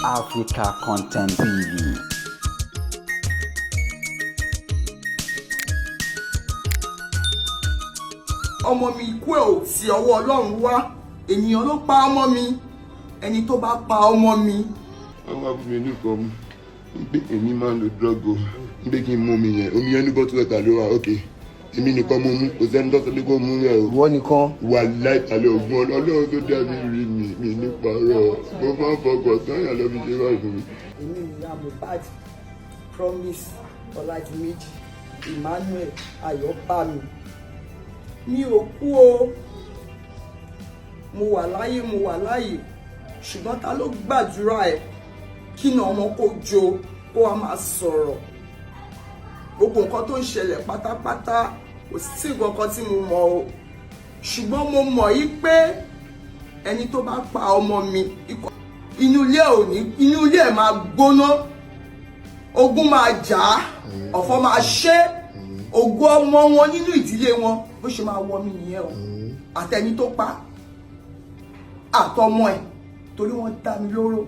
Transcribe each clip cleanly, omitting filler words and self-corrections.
Africa Content TV. Ọmọ mi ikú ẹ̀ ò ti ọwọ́ Ọlọ́run wá, ènìyàn ló pa ọmọ mi, ẹni tó bá pa ọmọ mi. Àwọn àbúrò nìkan mú pé èmi máa ń lo drug o, pé kí n mú omi yẹn ní bọ́tù ẹ̀ta ló wà ókè. Èmi nìkan mo mú, kò sẹ́ni tó sọ pé kó mú yẹn o. Ìwọ nìkan. Wà láìpàlẹ̀ ògùn Ọlọ́run tó dá mi rí mi nípa ọ̀rọ̀ mo máa ń fọkàn tán yà lọ́ fi ṣe báyìí fún mi. Èmi ìyá Mohbad, Promise, Ọlájúméjì, Emmanuel, Ayọ̀bámi. Mi ò kú o, mo wà láyé, ṣùgbọ́n ta ló gbàdúrà ẹ̀ kí ni ọmọ kó jó kó wá máa sọ̀rọ̀. Gbogbo nǹkan tó ń ṣẹlẹ̀ pátápátá kò sí nǹkan kan tí mo mọ̀ o, ṣùgbọ́n mo mọ̀ yí pé ẹni tó bá pa ọmọ mi inú ilé ẹ̀ máa gbóná, ogun máa jà, ọ̀fọ̀ máa ṣẹ́, ògo ọmọ wọn nínú ìdílé wọn bó ṣe máa wọ mí nìyẹn o, àtẹni tó pa àtọmọ ẹ̀ torí wọ́n dá mi lóró.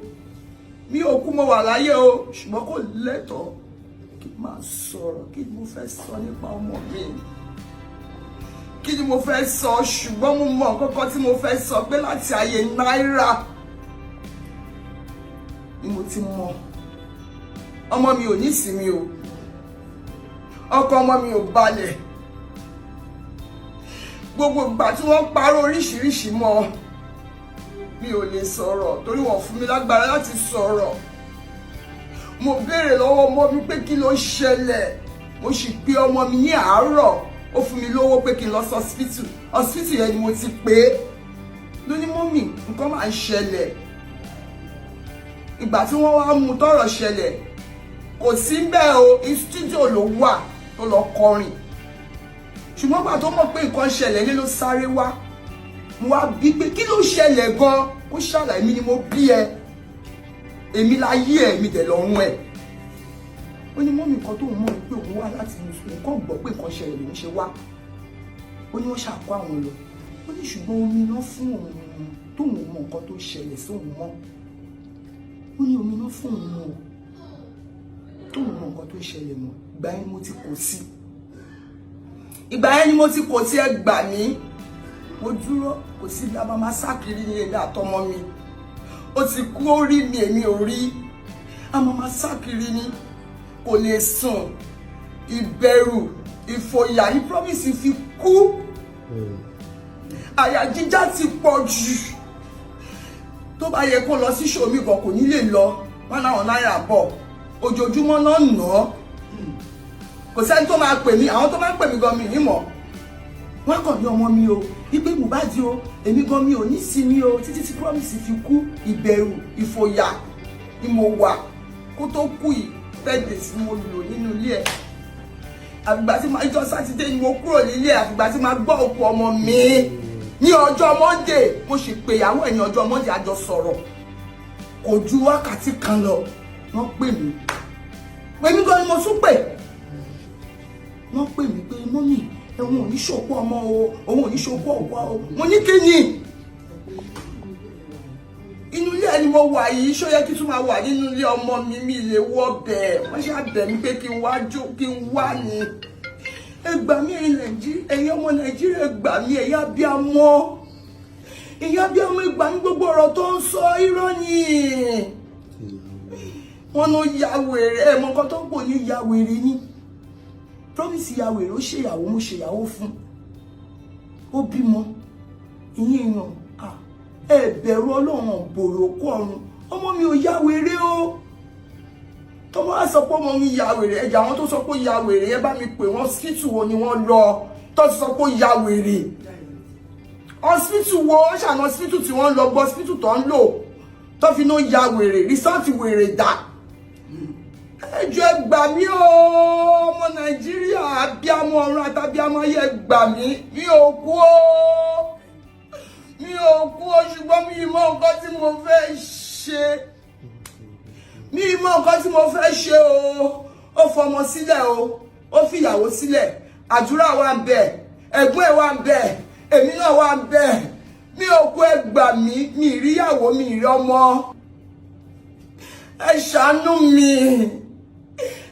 Mi ò kú, mo wà láyé o, ṣùgbọ́n kò lẹ́tọ̀ọ́ kí n máa sọ̀rọ̀. Kí ni mo fẹ́ sọ nípa ọmọ mi? Kí ni mo fẹ́ sọ? Ṣùgbọ́n mo mọ nǹkan kan tí mo fẹ́ sọ pé láti ayé náírà ni mo ti mọ ọmọ mi ò ní ìsinmi o, ọkàn ọmọ mi ò balẹ̀. Gbogbo ìgbà tí wọ́n parọ́ oríṣiríṣi mọ́ mi ò lè sọ̀rọ̀ torí wọ́n fún mi lágbára láti sọ̀rọ̀. Mo béèrè lọ́wọ́ ọmọ mi pé kí ló ṣẹlẹ̀, mo sì pe ọmọ mi ní àárọ̀, ó fún mi lówó pé kí n lọ sí hospital yẹn ni mo ti pè é. Ló ní mọ́mì nǹkan máa ń ṣẹlẹ̀. Ìgbà tí wọ́n wá mú tọ́rọ̀ ṣẹlẹ̀ kò sí bẹ́ẹ̀ o, studio ló wà tó lọ kọrin. Ṣùgbọ́n gbà tó mọ̀ pé nǹkan ṣẹlẹ̀ lé ló sáré wá. Mo wá bí pé kí ló ṣẹlẹ̀ gan, kó ṣàlàyé mi ni mo bí ẹ, èmi láyé ẹ, mi dẹ̀ lọ́rùn ẹ. Ó ní mọ́mì kan tó mọ̀ pé òun wá láti nǹkan gbọ́ pé nǹkan ṣẹlẹ̀ lòun ṣe wá. Ó ní wọ́n ṣàkó àwọn lọ. Ó ní ṣùgbọ́n omi náà fún òun tóun mọ nǹkan tó ṣẹlẹ̀ sóun mọ́. Ó ní omi náà fún òun mọ́ tóun mọ nǹkan tó ṣẹlẹ̀ mọ́. Ìgbà yẹn ni mo ti kò sí. Ẹ gbà mí. Mo dúró, kò sí bí a bá máa sákiri ní èmi àtọmọ mi. Ó ti kú orí mi, èmi ò rí. A máa sákiri ní, kò lè sùn. Ìbẹ̀rù, ìfòyà ní Promise fi kú. Àyà jíjá ti pọ̀ jù. Tó bá yẹ kó lọ sí show mi gan kò ní lè lọ. Wọ́n náà náírà bọ̀. Ojoojúmọ́ náà nà. Kò sẹ́ni tó máa pè mí, àwọn tó máa pè mí gan mi ní mọ̀. Wọ́n kàn ní ọmọ mi o, ìgbé Mohbad o, èmi gan mi ò ní sinmi o, títí tí Promise fi kú. Ìbẹ̀rù, ìfòyà ni mo wà kó tó kú yìí. Birthday tí mo lò nínú ilé ẹ̀. Àfìgbà tí ìjọ Sátidé ni mo kúrò nílé ẹ̀, àfìgbà tí máa gbọ́ òkú ọmọ mi. Ní ọjọ́ Monday, mo sì pè ìyàwó ẹ̀ ní ọjọ́ Monday, a jọ sọ̀rọ̀. Kò ju wákàtí kan lọ, wọ́n pè mí. Èmi gan ni mo tún pè. Wọ́n pè mí pé mọ́mì, òun ò ní ṣòkú ọmọ o, òun ò ní ṣòkú ọ̀pọ̀ o. Mo ní kí ni? Inú ilé ẹni mo wà yìí, ṣó yẹ kí tún máa wà nínú ilé ọmọ mi, mi lè wọ bẹ́ẹ̀. Wọ́n ṣáà bẹ̀ mí pé kí n wá jó, kí n wá ni. Ẹ gbà mí ẹ̀yin ọmọ Nàìjíríà, ẹ gbà mí, ẹ̀yin abiyamọ. Ẹ̀yin abiyamọ, ẹ gbà mí, gbogbo ọ̀rọ̀ tó ń sọ irọ́ ni. Wọ́n ló ya wèrè, ẹ mọ nǹkan tó ń pò ní ya wèrè ni. Promise ya wèrè, ó ṣèyàwó, mo ṣèyàwó fún. Ó bímọ. Ìyẹn èèyàn, ẹ bẹ̀rù Ọlọ́run bòrò kó ọrùn. Ọmọ mi ò ya wèrè o. Tó bá sọ pé ọmọ mi ya wèrè, ẹ̀jẹ̀ àwọn tó sọ pé ya wèrè, ẹ bá mi pè wọ́n, hospital wo ni wọ́n lọ tó sọ pé ya wèrè. Hospital wo, wọ́n ṣàna hospital tí wọ́n lọ, gbọ́ hospital tó ń lò tó fi ní ya wèrè, resort wèrè dà. Ẹ jọ̀ọ́ ẹ gbà mí o, ọmọ Nàìjíríà, abiyamọ ọ̀run àtàbíamọ ayé, ẹ gbà mí. Mi ò kú o, ṣùgbọ́n mi mọ nǹkan tí mo fẹ́ ṣe. Ó fọmọ sílẹ̀ o, ó fìyàwó sílẹ̀. Àdúrà wà ń bẹ̀, ẹ̀gbọ́n ẹ̀ wà ń bẹ̀, èmi náà wà ń bẹ̀. Mi ò kú, ẹ gbà mí, mi rí ìyàwó, mi rí ọmọ. ẹ ṣàánú mi,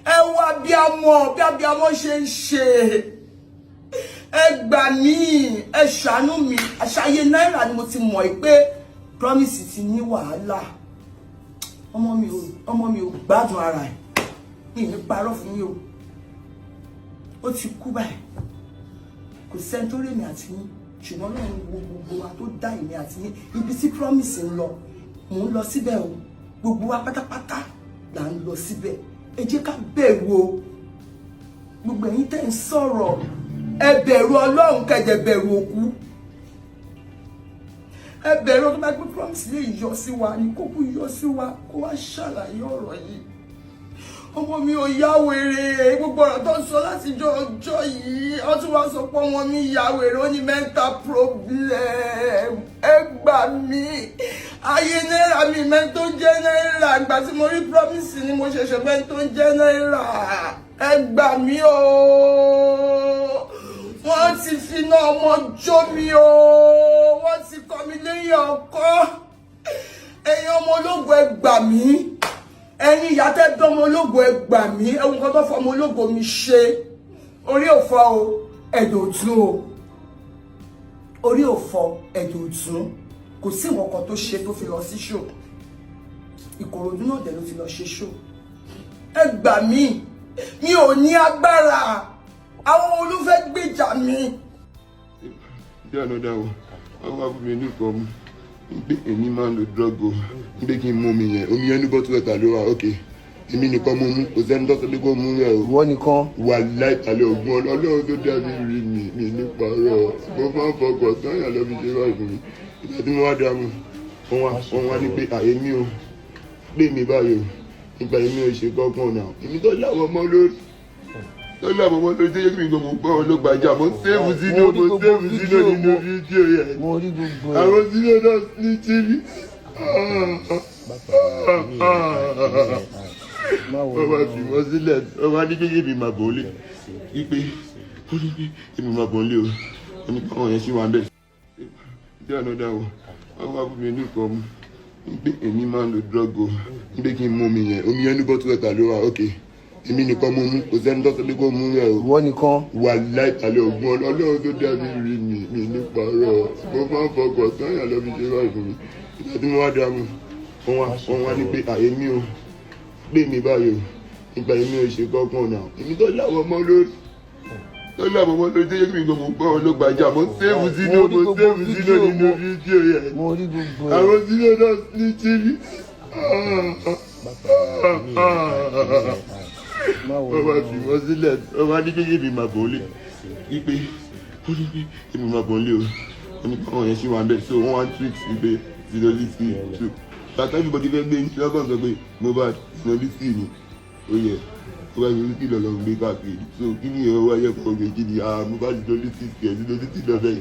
ẹ wá bí abiyamọ ṣe ń ṣe, ẹ gbà mí, ẹ ṣàánú mi. Àṣàyè náírà ni mo ti mọ̀ pé promise ti ní wàhálà. Ọmọ mi ò gbádùn ara ẹ̀, mi ní parọ́ fún yín o, ó ti kú báyìí. Kò sẹ́ni tó rèmi àti yín, ṣùgbọ́n Ọlọ́run wo gbogbo wa tó dá èmi àti yín. Ibi tí promise ń lọ, mò ń lọ síbẹ̀ o, gbogbo wa pátápátá là ń lọ síbẹ̀. Ẹ jẹ́ ká bẹ̀rù o, gbogbo ẹ̀yin tẹ́ ń sọ̀rọ̀, ẹ bẹ̀rù Ọlọ́run kẹjẹ bẹ̀rù òkú. Ẹ bẹ̀rù tó bá gbé promise lè yọ sí wa ní kókó yọ sí wa kó wá ṣàlàyé ọ̀rọ̀ yìí. Ọmọ mi ò yá wèrè, gbogbo ọ̀rọ̀ tó ń sọ láti ọjọ́ yìí, ó tún wá sọ pé ọmọ mi yá wèrè, ó ní mental problem. Ẹ gbà mí, ayé náírà mi mẹ́ni tó jẹ́ náírà, ìgbà tí mo rí promise ni mo ṣẹ̀ṣẹ̀ mẹ́ni tó jẹ́ náírà. Ẹ gbà mí o, wọ́n ti finá ọmọ jó mi o, wọ́n ti kọ́ mi lẹ́yìn ọkọ. Ẹ̀yin ọmọ ológo ẹ gbà mí, ẹ̀yin ìyá tẹ́ bí ọmọ ológo ẹ gbà mí. Ẹ̀wọ̀n kan tó fọ ọmọ ológo mi ṣe, orí ò fọ́ o, ẹ̀dọ̀ òtún o, orí ò fọ́ ẹ̀dọ̀ òtún. Kò sí nǹkan kan tó ṣe tó fi lọ sí show, Ìkòròdú náà dẹ̀ ló ti lọ ṣe show. Ẹ gbà mí, mi ò ní agbára, àwọn olùfẹ́ gbèjà mi. Bí ànádà o, wọ́n wá fún mi nìkan mu, pé èmi máa ń lo drug o, pé kí n mú omi yẹn ní bottle water ló wà, ok. Èmi nìkan mo mú, kò sẹ́ni tó sọ pé kó mú rẹ̀ o. Wọ́n nìkan. Wà láìpàlẹ̀ ògùn Ọlọ́run tó dá mi rí mi ní parọ́. Mo máa ń fọkàn sáyà lọ fi ṣe báyìí fún mi. Ìgbà tí mo wá dá mu, wọ́n wá ní pé àyèmí o, pé mi báyìí o, nípa èmi ò ṣe kọ́kàn náà. Èmi tó láwọn ọmọ lórí. Lọ́la àmọ́ ló jẹ́ kí gbogbo gbọ́ wọn ló gbàjà, mo sẹ́ẹ̀fù sínú nínú fídíò yẹn. Mo rí gbogbo ẹ̀. Àwọn sínú náà ní tírí. Wọ́n máa fi wọ́n sílẹ̀, wọ́n máa ní kékeré mi máa bọ̀ ọ́lé. Ipe, ó ní pé èmi máa bọ̀ ọ́lé o, ó ní pé àwọn yẹn ṣì wà ń bẹ̀. Bí ànádà o, wọ́n wá fún mi nìkan mu, pé èmi máa ń lo drug o, pé kí n mú omi yẹn ní bottle water ló wà, ok. Èmi nìkan mo mú, kò sẹ́ni tó sọ pé kó mú rẹ̀ o. Wọ́n nìkan. Wà láìpàlẹ̀ ògùn Ọlọ́run tó dá mi rí mi ní parọ́. Mo máa ń fọkàn sáyà lọ fi ṣe báyìí fún mi. Ìgbà tí mo wá dá mu, wọ́n wá ní pé àyèmí o, pé mi báyìí o, nípa èmi ò ṣe kọ́kàn náà. Èmi tó láwọn ọmọ lórí. Ló jẹ́ kí gbogbo gbọ́ wọn ló gbàjà, mo sẹ́ẹ̀fù sínú nínú fídíò yẹn. Mo rí gbogbo ẹ̀. Àwọn sínú náà ní tírí. Wọ́n máa fi wọ́n sílẹ̀, wọ́n máa ní kékeré mi máa bọ̀ ọ́lé. Ipe, ó ní pé èmi máa bọ̀ ọ́lé o, ó ní pé àwọn yẹn ṣì wà ń bẹ̀. So wọ́n wá tweet sí pé sinolisi too. Bàtà everybody fẹ́ gbé ní lọ́gàn sọ pé Mohbad sinolisi ni ó yẹ. Ó bá mi kí lọ́lọ́ gbé káàkiri. So kí ni ìyẹn wáyé kọ́ ọ̀gbìn kí ni Mohbad sinolisi lọ́fẹ́ yìí.